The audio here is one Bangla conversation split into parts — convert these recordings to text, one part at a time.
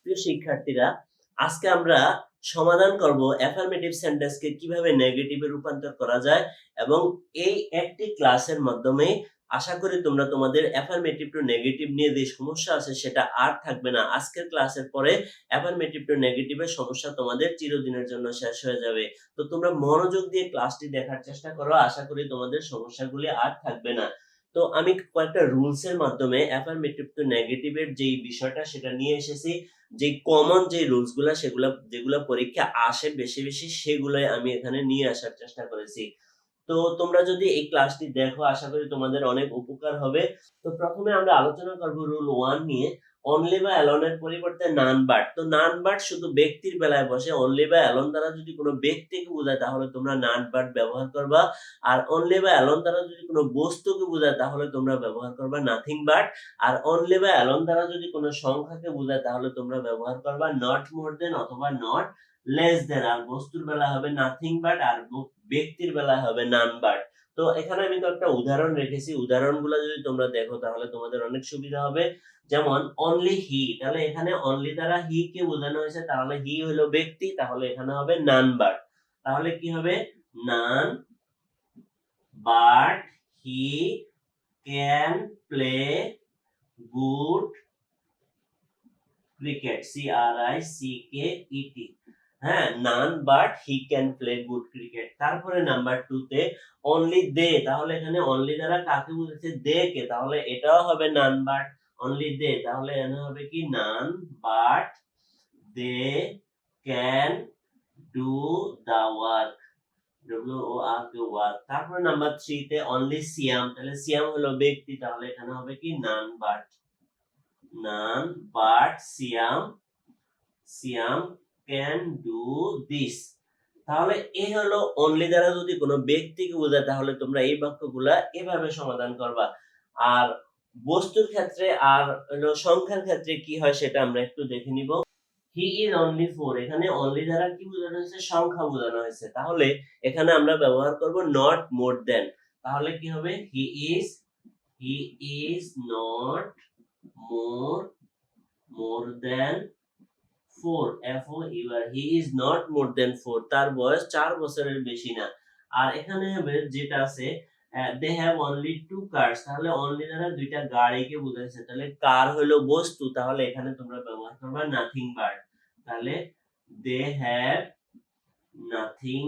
প্রিয় শিক্ষার্থীরা, আজকে আমরা সমাধান করব অ্যাফার্মেটিভ সেন্টেন্সকে কিভাবে নেগেটিভে রূপান্তর করা যায় এবং এই একটি ক্লাসের মাধ্যমে আশা করি তোমরা তোমাদের অ্যাফার্মেটিভ টু নেগেটিভ নিয়ে যে সমস্যা আছে সেটা আর থাকবে না। আজকের ক্লাসের পরে অ্যাফার্মেটিভ টু নেগেটিভের সমস্যা তোমাদের চিরদিনের জন্য শেষ হয়ে যাবে। তো তোমরা মনোযোগ দিয়ে ক্লাসটি দেখার চেষ্টা করো, আশা করি তোমাদের সমস্যাগুলি আর থাকবে না। তো আমি কয়েকটা রুলস এর মাধ্যমে অ্যাফার্মেটিভ টু নেগেটিভ এর যেই বিষয়টা সেটা নিয়ে এসেছি। যে কমন যে রুলস গুলা যেগুলা পরীক্ষা আসে বেশি সেগুলাই আমি এখানে নিয়ে আসার চেষ্টা করেছি। তো তোমরা যদি এই ক্লাসটি দেখো আশা করি তোমাদের অনেক উপকার হবে। তো প্রথমে আমরা আলোচনা করব রুল 1 নিয়ে। অনলি বা অ্যালোন এর পরিবর্তে নান বাট। তো নান বাট শুধু ব্যক্তির বেলায় বসে। অনলি বা অ্যালোন দ্বারা যদি কোনো ব্যক্তিকে বোঝায় তাহলে তোমরা নান বাট ব্যবহার করবা। আর অনলি বা অ্যালোন দ্বারা যদি কোনো বস্তুকে বোঝায় তাহলে তোমরা ব্যবহার করবা নাথিং বাট। আর অনলি বা অ্যালোন দ্বারা যদি কোনো সংখ্যাকে বোঝায় তাহলে তোমরা ব্যবহার করবা নট মোর দেন অথবা নট লেস দেন। আর বস্তুর বেলা হবে নাথিং বাট আর ব্যক্তির বেলা হবে নান বাট। তো এখানে আমি কয়েকটা উদাহরণ রেখেছি, উদাহরণগুলো যদি তোমরা দেখো তাহলে তোমাদের অনেক সুবিধা হবে। যেমন অনলি হি, তাহলে এখানে অনলি দ্বারা হি কে বোঝানো হয়েছে, তাহলে হি হলো ব্যক্তি, তাহলে এখানে হবে নান বাট। তাহলে কি হবে? None but he can play good cricket, CRICKET। হ্যাঁ, none but he can play good cricket. তারপরে নাম্বার 2 তে অনলি দে, তাহলে এখানে অনলি দ্বারা কাকে বোঝাচ্ছে? দে কে, তাহলে এটাও হবে নান বাট। অনলি দে, তাহলে এখানে হবে কি? None but they can do the work, WORK। তারপরে নাম্বার 3 তে অনলি সিয়াম, তাহলে সিয়াম হলো ব্যক্তি, তাহলে এখানে হবে কি? None but Siam can do this. তাহলে এই হলো অনলি দ্বারা যদি কোনো ব্যক্তিকে বোঝায় তাহলে তোমরা এই বাক্যগুলা এভাবে সমাধান করবা। আর বস্তুর ক্ষেত্রে আর হলো সংখ্যার ক্ষেত্রে কি হয় সেটা আমরা একটু দেখে নিব। হি ইজ অনলি 4, এখানে অনলি দ্বারা কি বোঝানো হয়েছে? সংখ্যা বোঝানো হয়েছে, তাহলে এখানে আমরা ব্যবহার করব নট মোর দেন। তাহলে কি হবে? He is not more than 4, FOUR, he is not more than 4, তার বয়স 4 বছরের বেশি না। আর এখানে হবে যেটা আছে দে হ্যাভ অনলি 2 কার্স, তাহলে অনলি দ্বারা দুইটা গাড়িকে বোঝাচ্ছে, তাহলে কার হলো বস্তু, তাহলে এখানে তোমরা ব্যবহার করবে নাথিং বাট। তাহলে they have nothing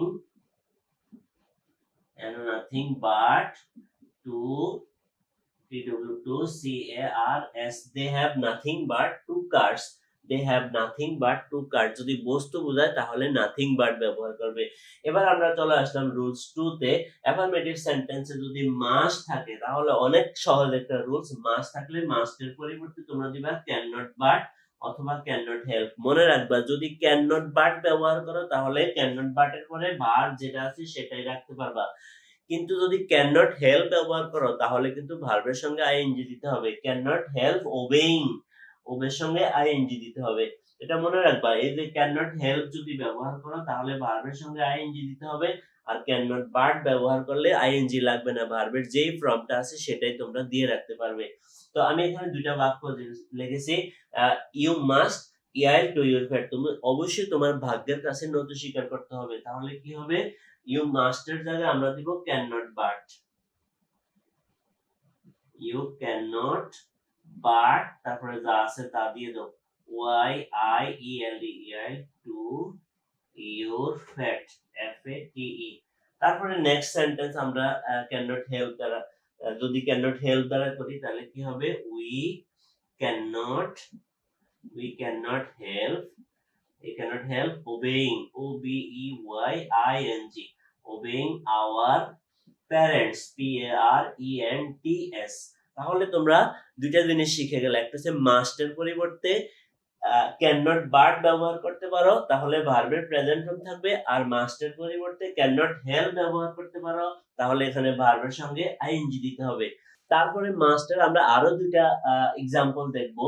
but 2 CARS, they have nothing but 2 cars, they have nothing but 2 cars। যদি বস্তু বোঝায় তাহলে nothing but ব্যবহার করবে। এবার আমরা চলে আসলাম রুলস 2 তে। অ্যাফার্মেটিভ সেন্টেন্সে যদি মাস্ট থাকে তাহলে অনেক সহজ একটা রুলস। মাস্ট থাকলে মাস্টের পরিবর্তে তোমরা দিবা ক্যান নট বাট অথবা ক্যান নট হেল্প। মনে রাখবা যদি ক্যান নট বাট ব্যবহার করো তাহলে ক্যান নট বাট এর পরে ভার্ব যেটা আছে সেটাই রাখতে পারবা। কিন্তু যদি ক্যান নট হেল্প ব্যবহার করো তাহলে কিন্তু ভার্বের সঙ্গে আইএনজি দিতে হবে। ক্যান নট হেল্প ওবেইং, ওবের সঙ্গে আইএনজি দিতে হবে। এটা মনে রাখবা। এই যে ক্যান নট হেল্প যদি ব্যবহার করো তাহলে ভার্বের সঙ্গে আইএনজি দিতে হবে, আর ক্যান নট বাট ব্যবহার করলে আইএনজি লাগবে না, ভার্বের যেই ফর্মটা আছে সেটাই তোমরা দিয়ে রাখতে পারবে। তো আমি এখানে দুইটা বাক্য লিখেছি। You must year to your fate, তুমি অবশ্যই তোমার ভাগ্যের কাছে নত স্বীকার করতে হবে। তাহলে কি হবে? ইউ মাস্ট এর জায়গায় আমরা দিব can not but. You can not but, তারপরে যা আছে তা দিয়ে দাও, YIELD to your fate, FATE। তারপরে নেক্সট সেন্টেন্স আমরা ক্যান নট হেল্প দ্বারা, যদি ক্যান নট হেল্প দ্বারা করি তাহলে কি হবে? We can not help, we cannot help obeying, OBEYING, obeying our parents, PARENTS। তাহলে তোমরা দুইটা জিনিস শিখে গেলে, একটা হচ্ছে মাস্টের পরিবর্তে ক্যান নট বাট ব্যবহার করতে পারো তাহলে ভার্বের প্রেজেন্ট ফর্ম থাকবে, আর মাস্টের পরিবর্তে ক্যান নট হেল্প ব্যবহার করতে পারো তাহলে এখানে ভার্বের সঙ্গে আইএনজি দিতে হবে। তারপরে মাস্টের আমরা আরো দুইটা এক্সাম্পল দেখব।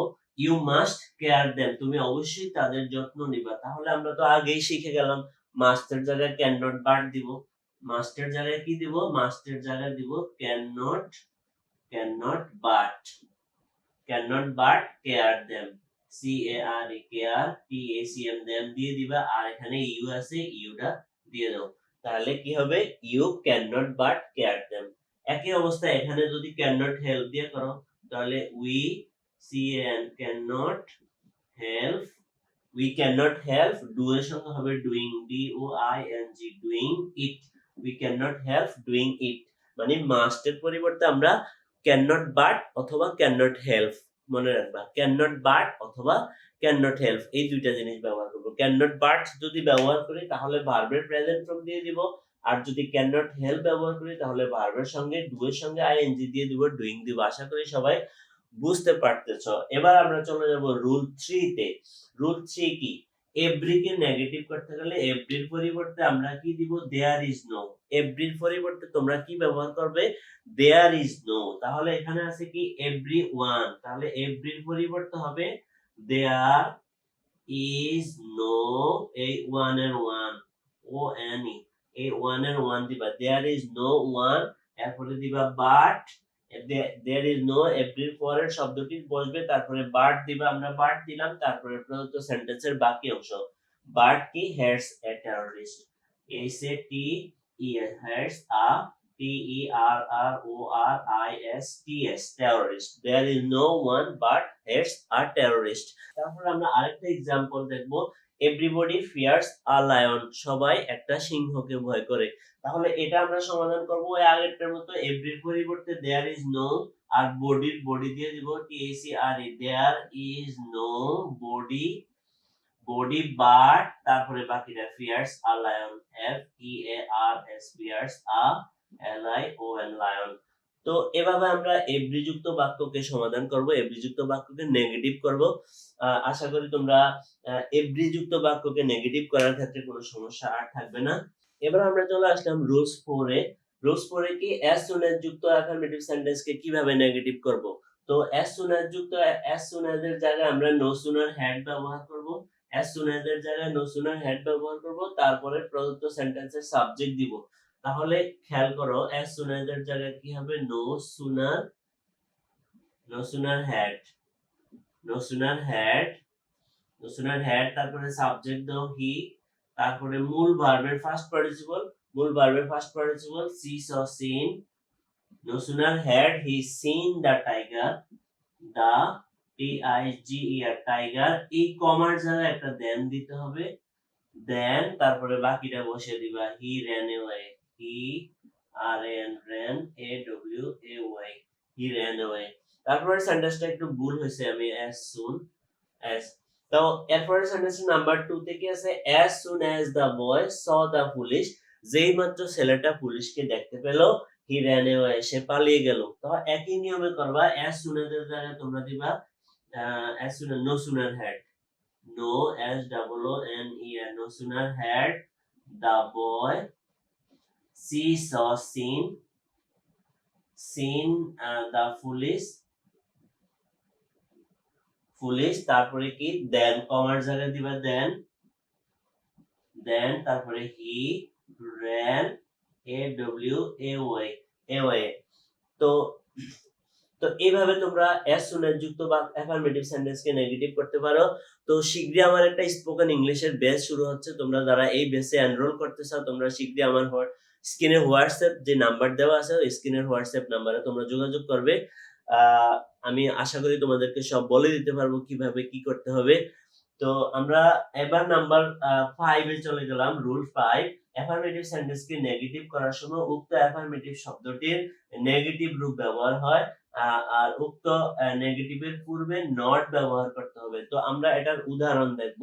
ইউ মাস্ট কেয়ার দেম, তুমি অবশ্যই তাদের যত্ন নিবা। তাহলে আমরা তো আগেই শিখে গেলাম মাস্টের জায়গায় ক্যান নট বাট দিব, মাস্টের জায়গায় কি দিব? মাস্টের জায়গায় দিব can not but care them. CARE দেন দিয়ে দিবা, আর এখানে ইউ আছে, ইউটা দিয়ে দাও। তাহলে কি হবে, you can not but care them. একই অবস্থা এখানে যদি ক্যান নট হেল্প দিয়ে করো, তাহলে can not help, we cannot help, do এর সঙ্গে হবে doing, doing it, we cannot help doing it, মানে must এর পরিবর্তে আমরা cannot but অথবা cannot help, মনে রাখবা cannot but অথবা cannot help এই দুইটা জিনিস ব্যবহার করব। cannot but যদি ব্যবহার করি তাহলে ভার্বের প্রেজেন্ট ফর্ম দিয়ে দিব, আর যদি cannot help ব্যবহার করি তাহলে ভার্বের সঙ্গে do এর সঙ্গে ing দিয়ে দিব, doing দিব। আশা করি সবাই বুঝতে পারতেছো। এবার আমরা চলে যাব রুল 3 তে। রুল 3 কি, এভরি কে নেগেটিভ করতে গেলে এভরির পরিবর্তে আমরা কি দিব, দেয়ার ইজ নো। এভরির পরিবর্তে তোমরা কি ব্যবহার করবে, দেয়ার ইজ নো। তাহলে এখানে আছে কি এভরি ওয়ান, তাহলে এভরির পরিবর্তে হবে দেয়ার ইজ নো, এই ওয়ান এর ওয়ান, ও এন ই, এই ওয়ান এর ওয়ান দিবা, দেয়ার ইজ নো ওয়ান, এরপরে দিবা but, there is no April পরের শব্দটি বসবে, তারপরে বাট দিবা, আমরা বাট দিলাম, তারপরে প্রদত্ত সেন্টেন্সের বাকি অংশ। বাট কি, heads a terrorist, S A T E S, heads a T E R R O R I S T S, terrorist, there is no one but heads a terrorist। তারপর আমরা আরেকটা एग्जांपल দেখব, everybody fears a lion, সবাই একটা সিংহকে ভয় করে। তাহলে এটা আমরা সমাধান করব ওই আগেরটার মতো, এভরির পরিবর্তে দেয়ার ইজ নো, আর বডির বডি দিয়ে দিব THERE, there is no body, body but, তারপরে বাকিটা fears a lion, FEARS, fears a LION, lion. তো এভাবে আমরা এভরি যুক্ত বাক্যকে সমাধান করব, এভরি যুক্ত বাক্যকে নেগেটিভ করব। আশা করি তোমরা এভরি যুক্ত বাক্যকে নেগেটিভ করার ক্ষেত্রে কোনো সমস্যা আর থাকবে না। এবার আমরা চলে আসলাম রুলস 4 এ। রুলস 4 এ কি, as soon as যুক্ত অ্যাফার্মেটিভ সেন্টেন্স কে কিভাবে নেগেটিভ করব। তো as soon as যুক্ত as soon as এর জায়গায় আমরা no sooner had ব্যবহার করব, as soon as এর জায়গায় no sooner had ব্যবহার করব, তারপরে প্রদত্ত সেন্টেন্সের সাবজেক্ট দিব। তাহলে খেয়াল করো, as soon as এর জায়গায় কি হবে, no sooner had, no sooner had, no sooner had, তারপরে সাবজেক্ট দাও হি, তারপরে মূল ভার্বের ফার্স্ট পার্টিসিপল, মূল ভার্বের first participle see saw seen, no sooner had he seen the tiger, the TIGER, tiger, এই কমার জায়গায় একটা দেন দিতে হবে, দেন তারপরে বাকিটা বসে দিবা, হি ran away, হি ran AWAY, হি ran away। তারপরে সেন্টেন্সটা একটু ভুল হয়েছে, আমি as soon as, তো এরপরে সেন্টেন্স নাম্বার 2 তে কি আছে, as soon as the boy saw the police, যেই মাত্র ছেলেটা পুলিশকে দেখতে পেল, he ran away, সে পালিয়ে গেল। তো একই নিয়মে করবা, as soon as এর জায়গায় তোমরা দিবা as soon as, no sooner had, no SOONER, no sooner had the boy seen the police, তারপরে কি দেন কমার জায়গায় দিবা দেন, তারপরে he ran AWAY। তো এইভাবে তোমরা as soon as যুক্ত বা অ্যাফার্মেটিভ সেন্টেন্স কে নেগেটিভ করতে পারো। তো শীঘ্রই আমার একটা স্পোকেন ইংলিশের বেস শুরু হচ্ছে, তোমরা যারা এই বেসে এনরোল করতে চাও তোমরা শীঘ্রই আমার স্ক্রিনে হোয়াটসঅ্যাপ যে নাম্বার দেওয়া আছে ওই স্ক্রিনের হোয়াটসঅ্যাপ নাম্বারে তোমরা যোগাযোগ করবে। আমি আশা করি তোমাদেরকে সব বলে দিতে পারবো কিভাবে কি করতে হবে। তো আমরা এবার নাম্বার 5 এ চলে গেলাম। রুল 5, অ্যাফার্মেটিভ সেন্টেন্স কে নেগেটিভ করার সময় উক্ত অ্যাফার্মেটিভ শব্দটির নেগেটিভ রূপ ব্যবহার হয়, আর উক্ত নেগেটিভের পূর্বে নট ব্যবহার করতে হবে। তো আমরা এটার উদাহরণ দেখব।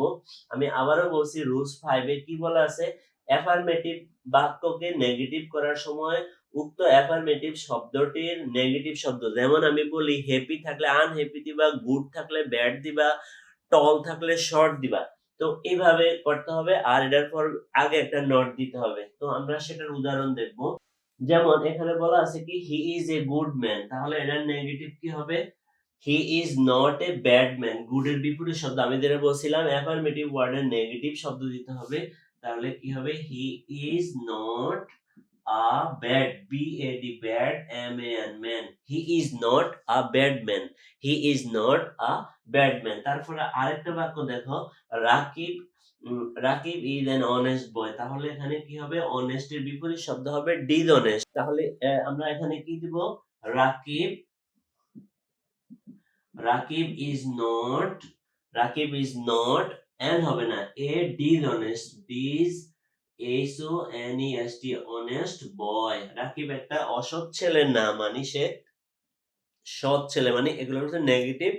আমি আবারও বলছি, রুলস 5 এ কি বলা আছে, অ্যাফার্মেটিভ বাক্যকে নেগেটিভ করার সময় উক্ত অ্যাফার্মেটিভ শব্দটির নেগেটিভ শব্দ, যেমন আমি বলি হ্যাপি থাকলে আনহ্যাপি দিবা, গুড থাকলে ব্যাড দিবা, টল থাকলে শর্ট দিবা। তো এইভাবে করতে হবে, আর এটার পর আগে একটা নট দিতে হবে। তো আমরা সেটার উদাহরণ দেখব। যেমন এখানে বলা আছে কি he is a good man, তাহলে এটার নেগেটিভ কি হবে, he is not a bad man. Good এর বিপরীত শব্দ আমি যেটা বলছিলাম, অ্যাফার্মেটিভ ওয়ার্ডের নেগেটিভ শব্দ দিতে হবে। তাহলে কি হবে, he is not a bad, B-A-D, bad, M-A-N, man. He is not a bad man. He is not a bad man. তারপরে আরেকটা বাক্য দেখো, Rakib Rakib is an honest boy. তাহলে এখানে কি হবে? অনেস্ট এর বিপরীত শব্দ হবে ডিসঅনেস্ট। তাহলে আমরা এখানে কি দিব? Rakib Rakib is not Rakib is not and হবে না, a dishonest, dis H O N E S T, honest boy. Rakib একটা অসৎ ছেলের নাম, মানে সে সৎ ছেলে, মানে এগুলো হচ্ছে নেগেটিভ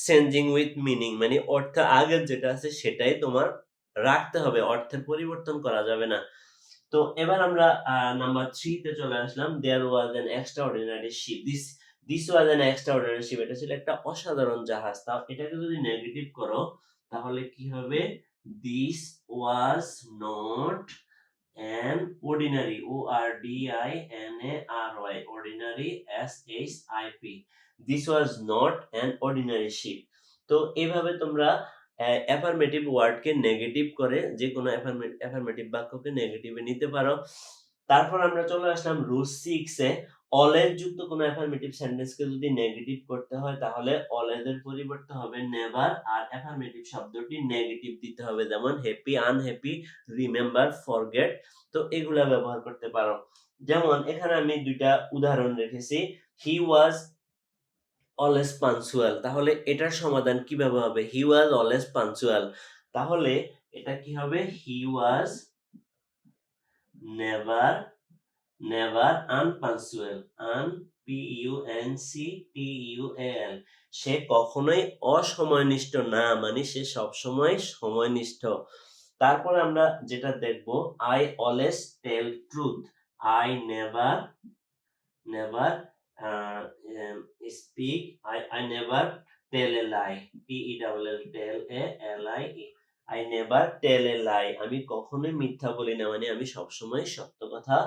চেঞ্জিং উইথ মিনিং, মানে অর্থ আগের যেটা আছে সেটাই তোমার রাখতে হবে, অর্থের পরিবর্তন করা যাবে না। তো এবার আমরা নাম্বার 3 তে চলে আসলাম। There was an extraordinary ship. This was an extraordinary ship. এটা ছিল একটা অসাধারণ জাহাজ। তাও এটাকে যদি নেগেটিভ করো তাহলে কি হবে? This was not an ordinary, ordinary, ordinary, ship. This was not an ordinary ship. তো এইভাবে তোমরা অ্যাফার্মেটিভ ওয়ার্ডকে নেগেটিভ করে যে কোনো অ্যাফার্মেটিভ বাক্যকে নেগেটিভে নিতে পারো। তারপর আমরা চলে আসলাম রুল 6 এ। অলওয়েজ যুক্ত কোনো অ্যাফার্মেটিভ সেন্টেন্সকে যদি নেগেটিভ করতে হয় তাহলে অলওয়েজ এর পরিবর্তে হবে নেভার, আর অ্যাফার্মেটিভ শব্দটি নেগেটিভ দিতে হবে, যেমন হ্যাপি, আনহ্যাপি, রিমেম্বার, ফরগেট। তো এগুলা ব্যবহার করতে পারো। যেমন এখানে আমি দুইটা উদাহরণ রেখেছি। হি ওয়াজ অলওয়েজ পাঞ্চুয়াল। তাহলে এটার সমাধান কিভাবে হবে? হি ওয়াজ অলওয়েজ পাঞ্চুয়াল। তাহলে এটা কি হবে? হি ওয়াজ নেভার নেভার আনপাঞ্চুয়াল, Puncutal। সে কখনোই অসময়নিষ্ঠ না, মানে সে সবসময় সময়নিষ্ঠ। তারপরে আমরা যেটা দেখব, I always tell truth. I never never speak, I never tell a lie, Tell, tell a L I E. I never tell a lie, আমি কখনোই মিথ্যা বলি না, মানে আমি সবসময় সত্য কথা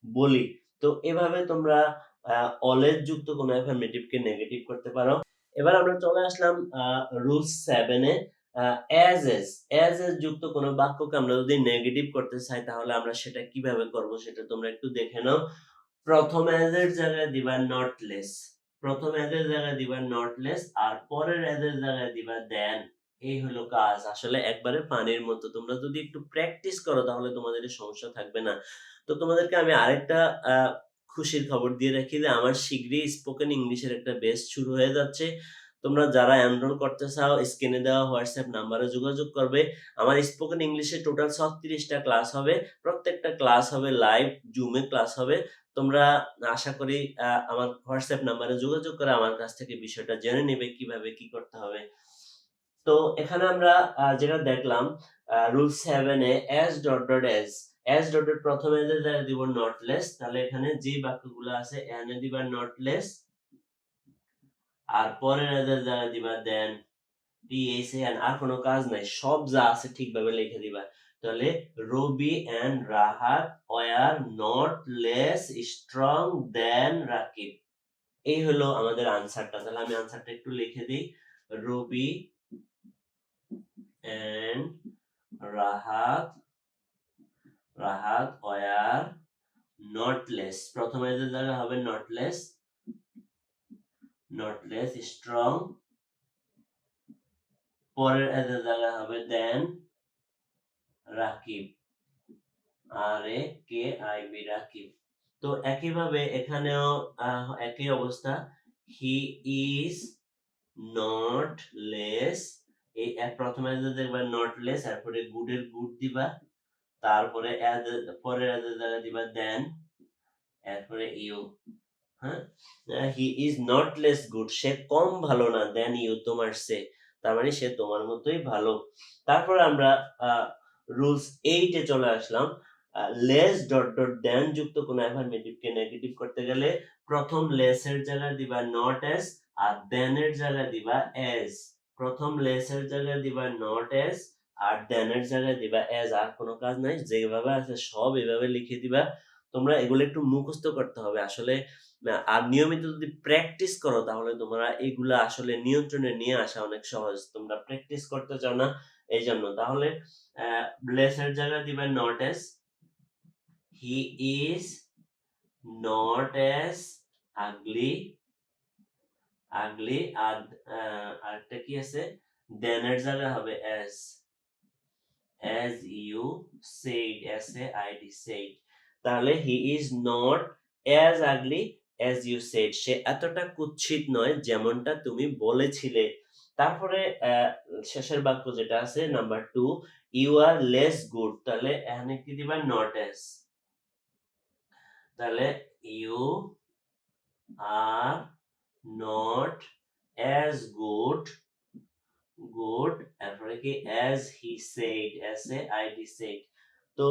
বলি। তো এভাবে তোমরা অলওয়েজ যুক্ত কোনো অ্যাফার্মেটিভ কে নেগেটিভ করতে পারো। এবার আমরা চলে আসলাম রুল 7 এ। অ্যাজ এস যুক্ত কোনো বাক্যকে আমরা যদি নেগেটিভ করতে চাই তাহলে আমরা সেটা কিভাবে করব সেটা তোমরা একটু দেখে নাও। প্রথম অ্যাজ এর জায়গায় দিবা নট লেস, প্রথম অ্যাজ এর জায়গায় দিবা নট লেস, আর পরের অ্যাজ এর জায়গায় দিবা দেন। এই হলো কাজ। আসলে একবারে পানির মতো, তোমরা যদি একটু প্র্যাকটিস করো তাহলে তোমাদের এই সমস্যা থাকবে না। তো তোমাদেরকে আমি আরেকটা খুশির খবর দিয়ে রাখি যে আমার শিগগিরই স্পোকেন ইংলিশের একটা ব্যাচ শুরু হয়ে যাচ্ছে। তোমরা যারা এনরোল করতে চাও স্ক্রিনে দেওয়া হোয়াটসঅ্যাপ নাম্বারে যোগাযোগ করবে। আমার স্পোকেন ইংলিশে টোটাল 36 টা ক্লাস হবে। প্রত্যেকটা ক্লাস হবে লাইভ, জুমে ক্লাস হবে। তোমরা আশা করি আমার হোয়াটসঅ্যাপ নাম্বারে যোগাযোগ করে আমার কাছ থেকে বিষয়টা জেনে নিবে কিভাবে কি করতে হবে। তো এখানে আমরা যেটা দেখলাম রুল 7 এ as dot dot as dot dot প্রথমে যে জায়গায় দিব নট লেস, তাহলে এখানে যে বাক্যগুলো আছে এখানে দিবা নট লেস, আর পরের এদের জায়গায় দিবা দেন, THAN। আর কোনো কাজ নাই, সব যা আছে ঠিকভাবে লিখে দিবা। তাহলে Robi and Rahat were not less strong than Rakib. এই হলো আমাদের আনসারটা। তাহলে আমি আনসারটা একটু লিখে দিই। Robi and Rahat were not less, প্রথমে যে জায়গা হবে নট লেস স্ট্রং, পরের এদের জায়গা হবে দেন রাকিব, RAKIB, রাকিব। তো একইভাবে এখানেও একই অবস্থা। হি ইজ নট লেস, এই প্রথমে যে দেখবা নট লেস, তারপরে গুডের গুড দিবা, তারপরে পরের এদের জায়গা দিবা দেন, এরপরে ইউ। হ্যাঁ, he is not less good, সে কম ভালো না, দেন ইউ, তোমার সে, তার মানে সে তোমার মতোই ভালো। তারপর আমরা রুলস 8 এ চলে আসলাম। লেস ডট ডট দেন যুক্ত কোন অ্যাফার্মেটিভ কে নেগেটিভ করতে গেলে প্রথম লেস এর জায়গায় দিবা নট এস, আর দেন এর জায়গায় দিবা এস। প্রথম লেস এর জায়গায় দিবা নট এস, আর দেন এর জায়গায় দিবা এস। আর কোনো কাজ নাই, যেভাবে আছে সব এভাবে লিখে দিবা। তোমরা এগুলো একটু মুখস্থ করতে হবে আসলে। আর নিয়মিত যদি প্র্যাকটিস করো তাহলে তোমরা এগুলা আসলে নিয়ন্ত্রণে নিয়ে আসা অনেক সহজ। তোমরা প্র্যাকটিস করতে চাও না এইজন্য। তাহলে ব্লেস এর জায়গায় দিবেন not S, he is not as ugly, আর আরেকটা কি আছে, then এর জায়গায় হবে as you said, said, তাহলে he is not as ugly as you said, সে এতটা কুৎসিত নয় যেমনটা তুমি বলেছিলে। তারপরে শেষের বাক্য যেটা আছে number 2, you are less good, তাহলে এখানে কি দিবা, not as, তাহলে you are not as good তারপরে কি as he said, said, তো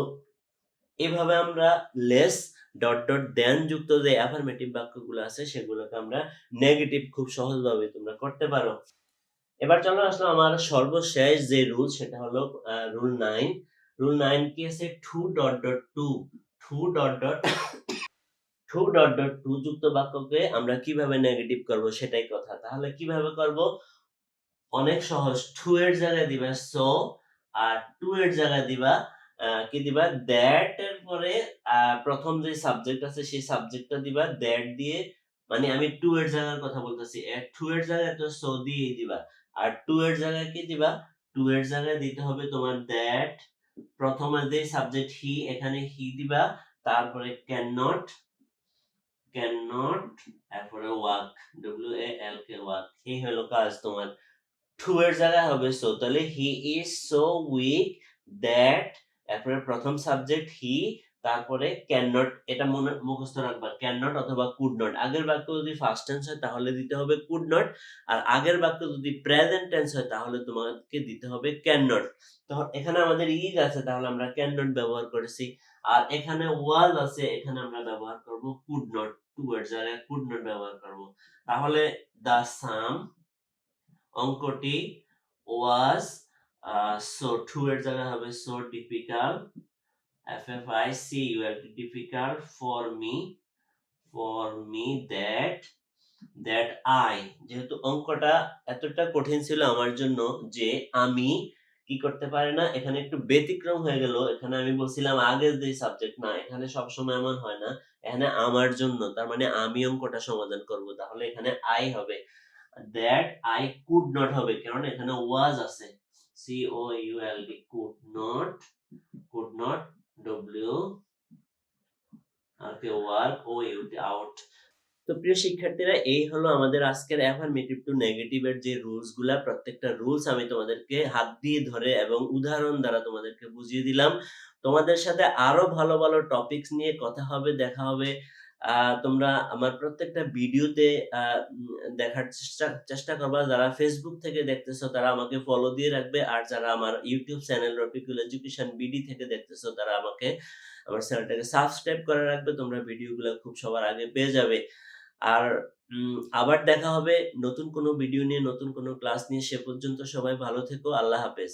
এভাবে আমরা লেস ডট ডট দেন যুক্ত যে অ্যাফার্মেটিভ বাক্যগুলো আছে সেগুলোকে আমরা নেগেটিভ খুব সহজভাবে তোমরা করতে পারো। এবার চলো আসলে আমার সর্বশেষ যে রুল সেটা হলো রুল 9। রুল 9 কি আছে, too dot dot to, too dot dot to dot dot to যুক্ত বাক্যকে আমরা কিভাবে নেগেটিভ করব সেটাই কথা। তাহলে কিভাবে করব, অনেক সহজ। টু এর জায়গায় দিবা সো, আর টু এর জায়গায় দিবা কি দিবা, দ্যাট এর পরে প্রথম যে সাবজেক্ট আছে সেই সাবজেক্টটা দিবা দ্যাট দিয়ে, মানে আমি টু এর জায়গার কথা বলতেছি। টু এর জায়গায় তো সো দিয়েই দিবা। আর টু এর জায়গায় কি দিবা, টু এর জায়গায় দিতে হবে তোমার দ্যাট, প্রথমে যে সাবজেক্ট হি, এখানে হি দিবা, তারপরে ক্যান নট, তারপরে ওয়াক, WALK, ওয়াক। এই হলো কাজ তোমার। টু এর জায়গায় হবে সো, তাহলে he is so weak that, এরপরে প্রথম সাবজেক্ট হি, তারপরে ক্যান নট, এটা মুখস্থ রাখবা, ক্যান নট অথবা কুড নট। আগের বাক্য যদি ফার্স্ট টেন্স হয় তাহলে দিতে হবে কুড নট, আর আগের বাক্য যদি প্রেজেন্ট টেন্স হয় তাহলে তোমাকে দিতে হবে ক্যান নট। তো এখানে আমাদের ইজ আছে তাহলে আমরা ক্যান নট ব্যবহার করেছি, আর এখানে ওয়াজ আছে এখানে আমরা ব্যবহার করব কুড নট, টু এর জায়গায় কুড নট ব্যবহার করব। তাহলে দা সাম, অঙ্কটি, ওয়াজ সো, টু এর জায়গায় হবে so difficult, difficult for me that I, যেহেতু অঙ্কটা এতটা কঠিন ছিল আমার জন্য যে আমি কি করতে পারি না, এখানে একটু ব্যতিক্রম হয়ে গেল। এখানে আমি বলছিলাম আগের যে সাবজেক্ট, না এখানে সবসময় এমন হয় না, এখানে আমার জন্য, তার মানে আমি অঙ্কটা সমাধান করব, তাহলে এখানে I হবে। that I could not হবে কারণ এখানে was আছে, could not, work, তো প্রিয় শিক্ষার্থীরা, এই হলো আমাদের আজকের অ্যাফার্মেটিভ টু নেগেটিভ এর যে রুলস গুলা, প্রত্যেকটা রুলস আমি তোমাদেরকে হাত দিয়ে ধরে এবং উদাহরণ দ্বারা তোমাদেরকে বুঝিয়ে দিলাম। তোমাদের সাথে আরো ভালো ভালো টপিকস নিয়ে কথা হবে, দেখা হবে। তোমরা আমার প্রত্যেকটা ভিডিওতে দেখার চেষ্টা করবা। যারা ফেসবুক থেকে দেখতেছো তারা আমাকে ফলো দিয়ে রাখবে, আর যারা আমার YouTube channel Rafiqul education BD থেকে দেখতেছো তারা আমাকে, আমার চ্যানেলটাকে সাবস্ক্রাইব করে রাখবে, তোমরা ভিডিওগুলো খুব সবার আগে পেয়ে যাবে। আর আবার দেখা হবে নতুন কোনো ভিডিও নিয়ে, নতুন কোনো ক্লাস নিয়ে। সে পর্যন্ত সবাই ভালো থেকো। আল্লাহ হাফেজ।